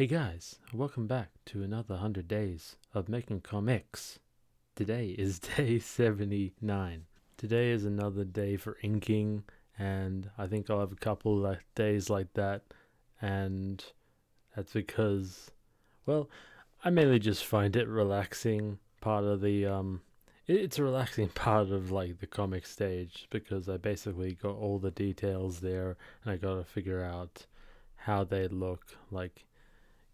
Hey guys, welcome back to another 100 days of making comics. Today is day 79. Today is another day for inking, and I think I'll have a couple of days like that, and that's because, well, I mainly just find it relaxing part of it's a relaxing part of like the comic stage because I basically got all the details there and I gotta figure out how they look like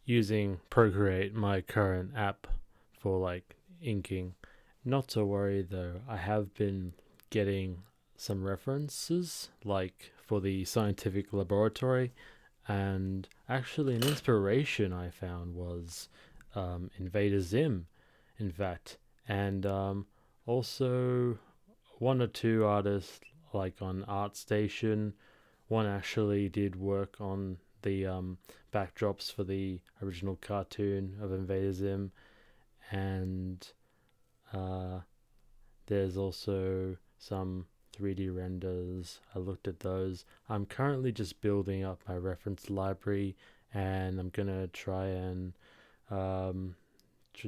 using Procreate, my current app for like inking. Not to worry though, I have been getting some references like for the scientific laboratory, and actually an inspiration I found was Invader Zim, in fact, and also one or two artists like on ArtStation. One actually did work on the backdrops for the original cartoon of Invader Zim, and uh, there's also some 3D renders. I looked at those. I'm currently just building up my reference library, and I'm gonna try and um,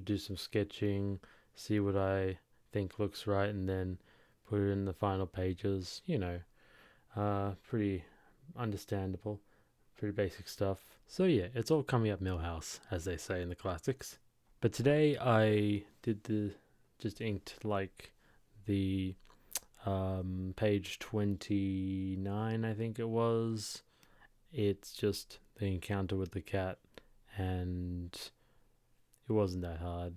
do some sketching, see what I think looks right, and then put it in the final pages. Pretty understandable, pretty basic stuff. So yeah, it's all coming up Millhouse, as they say in the classics. But today I did just inked like the page 29, I think it was. It's just the encounter with the cat, and it wasn't that hard.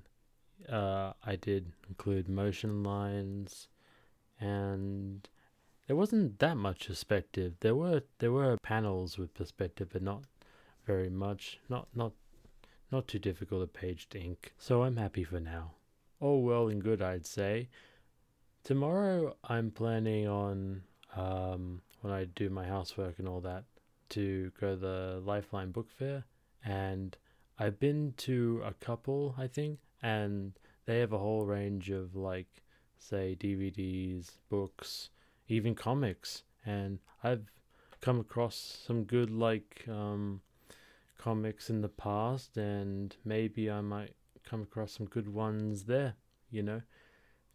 I did include motion lines, and there wasn't that much perspective. There were panels with perspective, but not very much. Not too difficult a page to ink. So I'm happy for now. All well and good, I'd say. Tomorrow I'm planning on when I do my housework and all that to go to the Lifeline book fair, and I've been to a couple, I think, and they have a whole range of like say DVDs, books, even comics, and I've come across some good like comics in the past, and maybe I might come across some good ones there. You know,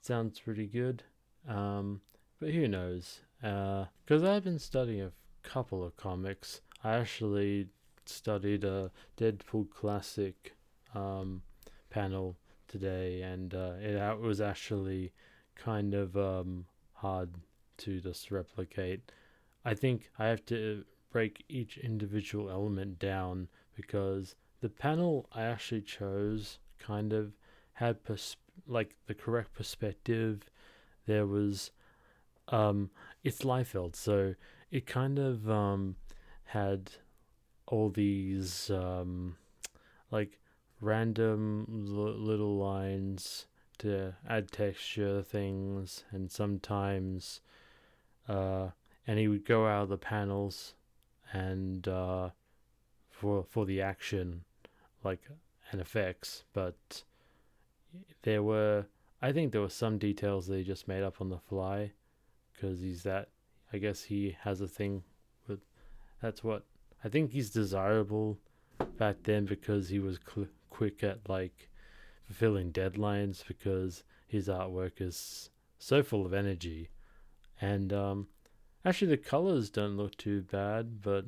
sounds pretty good. But who knows? Because I've been studying a couple of comics. I actually studied a Deadpool classic panel today, and it was actually kind of hard to just replicate. I think I have to break each individual element down because the panel I actually chose kind of had like the correct perspective. There was it's Liefeld, so it kind of had all these like random little lines to add texture things, and sometimes and he would go out of the panels and for the action like and effects, but there were I think there were some details that he just made up on the fly because I guess he has a thing with that's what I think he's desirable back then because he was quick at like fulfilling deadlines because his artwork is so full of energy. And actually the colors don't look too bad, but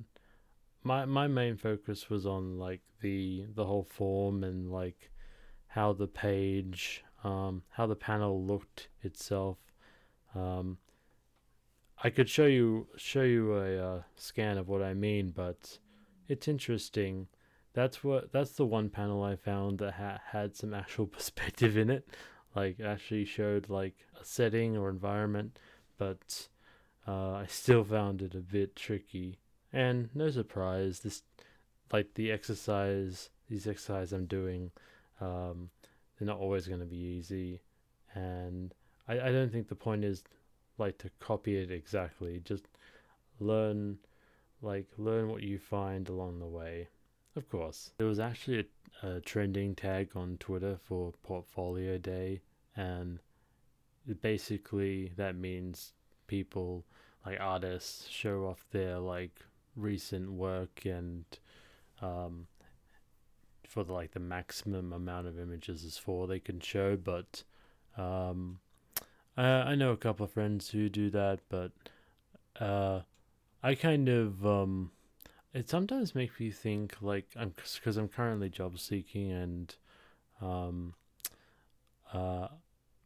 my main focus was on like the whole form and like how the page how the panel looked itself. um I could show you a scan of what I mean, but it's interesting. That's the one panel I found that had some actual perspective in it, like actually showed like a setting or environment, but I still found it a bit tricky. And no surprise, this like these exercises I'm doing, um, they're not always going to be easy, and I don't think the point is like to copy it exactly. Just learn learn what you find along the way. Of course, there was actually a trending tag on Twitter for Portfolio Day, and basically that means people like artists show off their like recent work and um, for the maximum amount of images is 4 they can show, but I know a couple of friends who do that, but I kind of it sometimes makes me think like because I'm currently job seeking, and um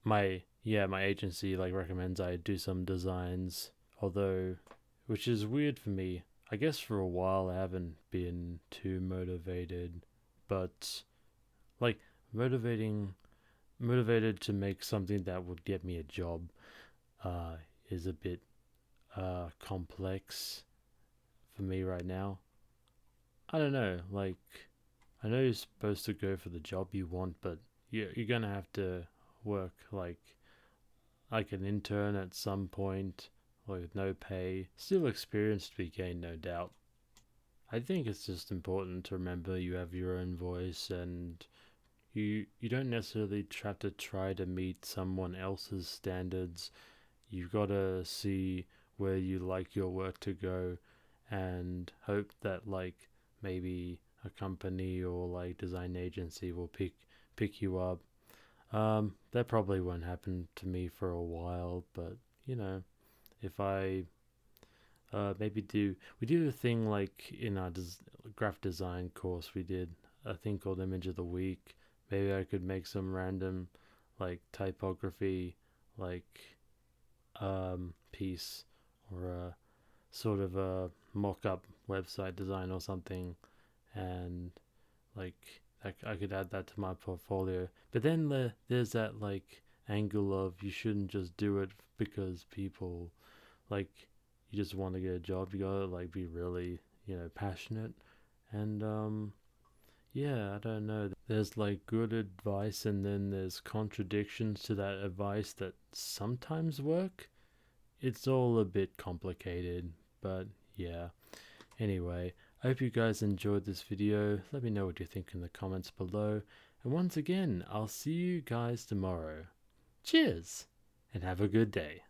my agency like recommends I do some designs, although which is weird for me. I guess for a while I haven't been too motivated, but like motivating motivated to make something that would get me a job uh is a bit complex for me right now. I don't know, like I know you're supposed to go for the job you want, but you're gonna have to work like an intern at some point, with no pay. Still experience to be gained, no doubt. I think it's just important to remember you have your own voice, and you don't necessarily have to try to meet someone else's standards. You've got to see where you like your work to go, and hope that like maybe a company or like design agency will pick you up. That probably won't happen to me for a while, but you know, if I maybe we do a thing like in our graphic design course, we did a thing called Image of the Week. Maybe I could make some random like typography like piece, or a sort of a mock-up website design or something, and like I could add that to my portfolio. But then there's that like angle of you shouldn't just do it because people like you just want to get a job. You gotta like be really passionate, and yeah, I don't know. There's like good advice, and then there's contradictions to that advice that sometimes work. It's all a bit complicated, but yeah. Anyway, I hope you guys enjoyed this video. Let me know what you think in the comments below. And once again, I'll see you guys tomorrow. Cheers, and have a good day.